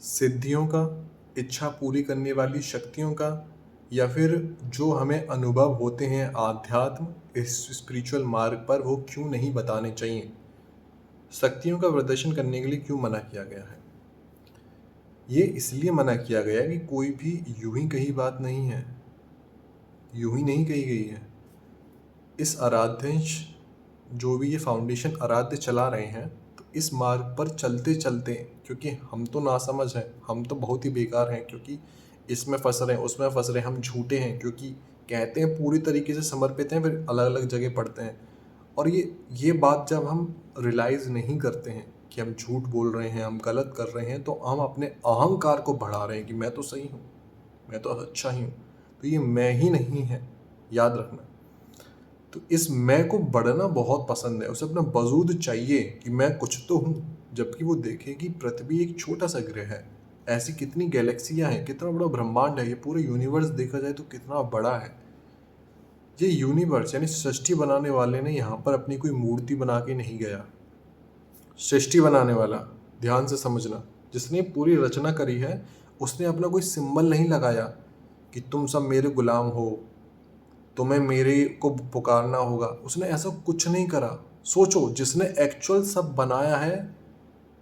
सिद्धियों का, इच्छा पूरी करने वाली शक्तियों का, या फिर जो हमें अनुभव होते हैं आध्यात्म इस स्पिरिचुअल मार्ग पर, वो क्यों नहीं बताने चाहिए? शक्तियों का प्रदर्शन करने के लिए क्यों मना किया गया है? ये इसलिए मना किया गया है कि कोई भी यूं ही कही बात नहीं है, यूं ही नहीं कही गई है। इस आराध्यंश जो भी ये फाउंडेशन आराध्य चला रहे हैं, तो इस मार्ग पर चलते चलते, क्योंकि हम तो नासमझ हैं, हम तो बहुत ही बेकार हैं, क्योंकि इसमें फंस रहे हैं, उसमें फंस रहे हैं, हम झूठे हैं, क्योंकि कहते हैं पूरी तरीके से समर्पित हैं, फिर अलग अलग जगह पढ़ते हैं। और ये बात जब हम रियलाइज़ नहीं करते हैं कि हम झूठ बोल रहे हैं, हम गलत कर रहे हैं, तो हम अपने अहंकार को बढ़ा रहे हैं कि मैं तो सही हूँ, मैं तो अच्छा ही हूँ। तो ये मैं ही नहीं है, याद रखना। तो इस मैं को बढ़ना बहुत पसंद है, उसे अपना वजूद चाहिए कि मैं कुछ तो हूँ, जबकि वो देखे कि पृथ्वी एक छोटा सा ग्रह है। ऐसी कितनी गैलेक्सियाँ हैं, कितना बड़ा ब्रह्मांड है, ये पूरे यूनिवर्स देखा जाए तो कितना बड़ा है। ये यूनिवर्स यानी सृष्टि बनाने वाले ने यहाँ पर अपनी कोई मूर्ति बना के नहीं गया। सृष्टि बनाने वाला, ध्यान से समझना, जिसने पूरी रचना करी है, उसने अपना कोई सिंबल नहीं लगाया कि तुम सब मेरे गुलाम हो, तुम्हें मेरे को पुकारना होगा। उसने ऐसा कुछ नहीं करा। सोचो, जिसने एक्चुअल सब बनाया है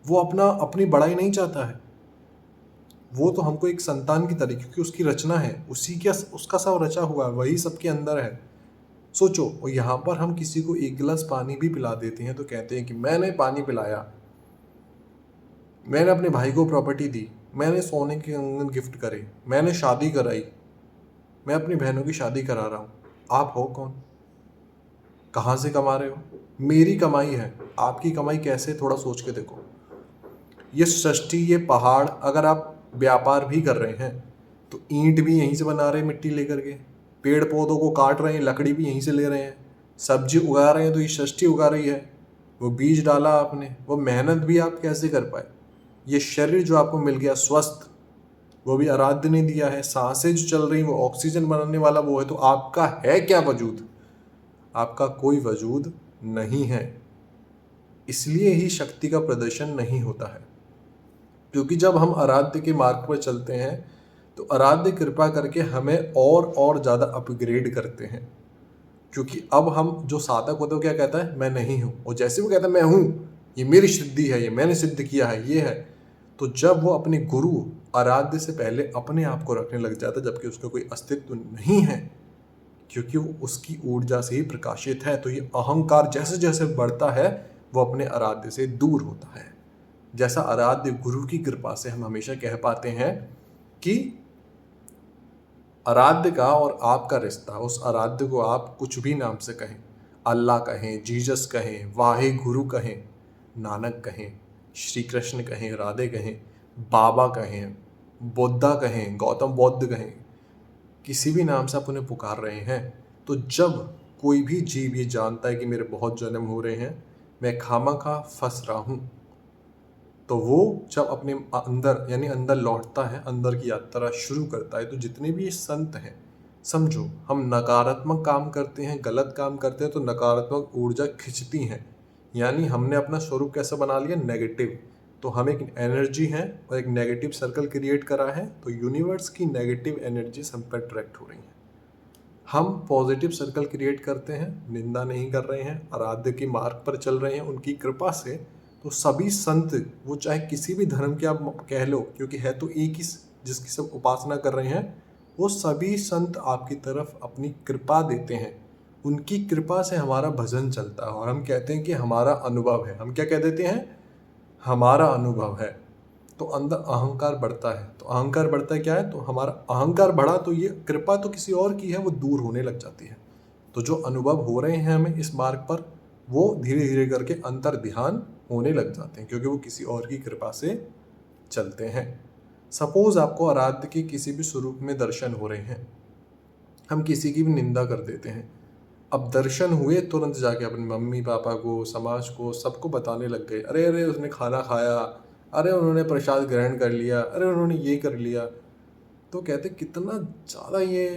वो अपनी बड़ाई नहीं चाहता है। वो तो हमको एक संतान की तरह, क्योंकि उसकी रचना है, उसका सब रचा हुआ है, वही सबके अंदर है। सोचो, और यहाँ पर हम किसी को एक गिलास पानी भी पिला देते हैं तो कहते हैं कि मैंने पानी पिलाया, मैंने अपने भाई को प्रॉपर्टी दी, मैंने सोने के कंगन गिफ्ट करे, मैंने शादी कराई, मैं अपनी बहनों की शादी करा रहा हूँ। आप हो कौन? कहाँ से कमा रहे हो? मेरी कमाई है, आपकी कमाई कैसे, थोड़ा सोच के देखो। ये सृष्टि, ये पहाड़, अगर आप व्यापार भी कर रहे हैं तो ईंट भी यहीं से बना रहे हैं, मिट्टी लेकर के, पेड़ पौधों को काट रहे हैं, लकड़ी भी यहीं से ले रहे हैं, सब्जी उगा रहे हैं तो ये सृष्टि उगा रही है। वो बीज डाला आपने, वो मेहनत भी आप कैसे कर पाए? ये शरीर जो आपको मिल गया स्वस्थ, वो भी आराध्य ने दिया है। सांसें जो चल रही, वो ऑक्सीजन बनाने वाला वो है। तो आपका है क्या वजूद? आपका कोई वजूद नहीं है। इसलिए ही शक्ति का प्रदर्शन नहीं होता है, क्योंकि जब हम आराध्य के मार्ग पर चलते हैं तो आराध्य कृपा करके हमें और ज़्यादा अपग्रेड करते हैं। क्योंकि अब हम जो साधक होते हैं, वो क्या कहता है? मैं नहीं हूँ। और जैसे वो कहता है मैं हूँ, ये मेरी सिद्धि है, ये मैंने सिद्ध किया है, ये है, तो जब वो अपने गुरु आराध्य से पहले अपने आप को रखने लग जाता है, जबकि उसका कोई अस्तित्व नहीं है, क्योंकि वो उसकी ऊर्जा से ही प्रकाशित है। तो ये अहंकार जैसे जैसे बढ़ता है, वो अपने आराध्य से दूर होता है। जैसा आराध्य गुरु की कृपा से हम हमेशा कह पाते हैं कि आराध्य का और आपका रिश्ता, उस आराध्य को आप कुछ भी नाम से कहें, अल्लाह कहें, जीसस कहें, वाहे गुरु कहें, नानक कहें, श्री कृष्ण कहें, राधे कहें, बाबा कहें, बुद्धा कहें, गौतम बुद्ध कहें, किसी भी नाम से आप उन्हें पुकार रहे हैं, तो जब कोई भी जीव ये जानता है कि मेरे बहुत जन्म हो रहे हैं, मैं खामखा फंस रहा हूँ, तो वो जब अपने अंदर यानी अंदर लौटता है, अंदर की यात्रा शुरू करता है, तो जितने भी ये संत हैं, समझो, हम नकारात्मक काम करते हैं, गलत काम करते हैं, तो नकारात्मक ऊर्जा खिंचती हैं। यानी हमने अपना स्वरूप कैसा बना लिया? नेगेटिव। तो हम एक एनर्जी है और एक नेगेटिव सर्कल क्रिएट करा है, तो यूनिवर्स की नेगेटिव एनर्जीज हम पर अट्रैक्ट हो रही हैं। हम पॉजिटिव सर्कल क्रिएट करते हैं, निंदा नहीं कर रहे हैं, आराध्य के मार्ग पर चल रहे हैं उनकी कृपा से। तो सभी संत, वो चाहे किसी भी धर्म के आप कह लो, क्योंकि है तो एक ही जिसकी सब उपासना कर रहे हैं, वो सभी संत आपकी तरफ अपनी कृपा देते हैं। उनकी कृपा से हमारा भजन चलता है और हम कहते हैं कि हमारा अनुभव है। हम क्या कह देते हैं? हमारा अनुभव है। तो अंदर अहंकार बढ़ता है। तो अहंकार बढ़ता है क्या है? तो हमारा अहंकार बढ़ा तो ये कृपा तो किसी और की है, वो दूर होने लग जाती है। तो जो अनुभव हो रहे हैं हमें इस मार्ग पर, वो धीरे धीरे करके अंतर ध्यान होने लग जाते हैं, क्योंकि वो किसी और की कृपा से चलते हैं। सपोज आपको आराध्य के किसी भी स्वरूप में दर्शन हो रहे हैं, हम किसी की भी निंदा कर देते हैं। अब दर्शन हुए, तुरंत जाके अपने मम्मी पापा को, समाज को, सबको बताने लग गए, अरे अरे उसने खाना खाया, अरे उन्होंने प्रसाद ग्रहण कर लिया, अरे उन्होंने ये कर लिया। तो कहते कितना ज़्यादा ये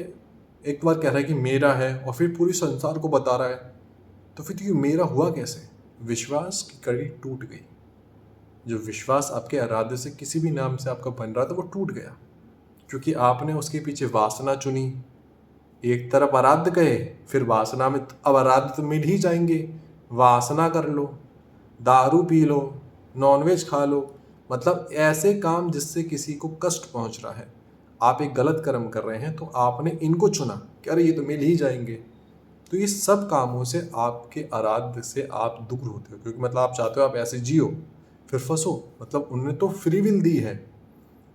एक बार कह रहा है कि मेरा है और फिर पूरी संसार को बता रहा है। तो फिर ये मेरा हुआ कैसे? विश्वास की कड़ी टूट गई। जो विश्वास आपके आराध्य से किसी भी नाम से आपका बन रहा था वो टूट गया, क्योंकि आपने उसके पीछे वासना चुनी। एक तरफ आराध्य कहे, फिर वासना में अब आराध्य तो मिल ही जाएंगे, वासना कर लो, दारू पी लो, नॉनवेज खा लो, मतलब ऐसे काम जिससे किसी को कष्ट पहुंच रहा है। आप एक गलत कर्म कर रहे हैं तो आपने इनको चुना कि अरे ये तो मिल ही जाएंगे। तो ये सब कामों से आपके आराध्य से आप दूर होते हो, क्योंकि मतलब आप चाहते हो आप ऐसे जियो फिर फंसो। मतलब उन्होंने तो फ्री विल दी है,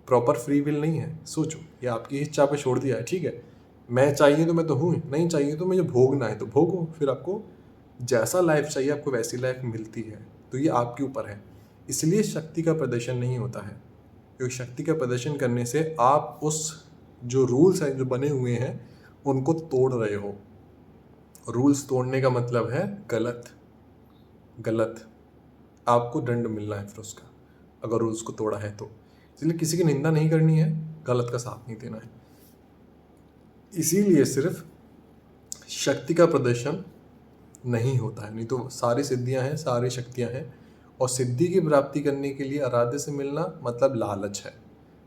प्रॉपर फ्री विल नहीं है। सोचो, ये आपकी इच्छा पे छोड़ दिया है, ठीक है। मैं चाहिए तो मैं तो हूँ, नहीं चाहिए तो मुझे भोगना है तो भोगो, फिर आपको जैसा लाइफ चाहिए आपको वैसी लाइफ मिलती है। तो ये आपके ऊपर है। इसलिए शक्ति का प्रदर्शन नहीं होता है, क्योंकि शक्ति का प्रदर्शन करने से आप उस जो रूल्स हैं जो बने हुए हैं उनको तोड़ रहे हो। रूल्स तोड़ने का मतलब है गलत, गलत आपको दंड मिलना है फिर उसका, अगर रूल्स को तोड़ा है तो। इसलिए किसी की निंदा नहीं करनी है, गलत का साथ नहीं देना है। इसीलिए सिर्फ शक्ति का प्रदर्शन नहीं होता है, नहीं तो सारी सिद्धियां हैं, सारी शक्तियां हैं। और सिद्धि की प्राप्ति करने के लिए आराध्य से मिलना मतलब लालच है।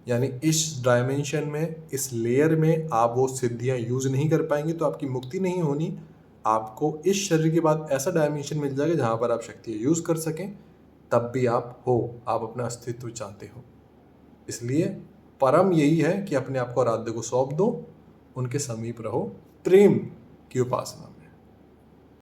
यानी इस डायमेंशन में, इस लेयर में आप वो सिद्धियां यूज नहीं कर पाएंगे तो आपकी मुक्ति नहीं होनी। आपको इस शरीर के बाद ऐसा डायमेंशन मिल जाएगा जहां पर आप शक्तियां यूज कर सकें, तब भी आप हो, आप अपना अस्तित्व चाहते हो। इसलिए परम यही है कि अपने आप को आराध्य को सौंप दो, उनके समीप रहो प्रेम की उपासना में।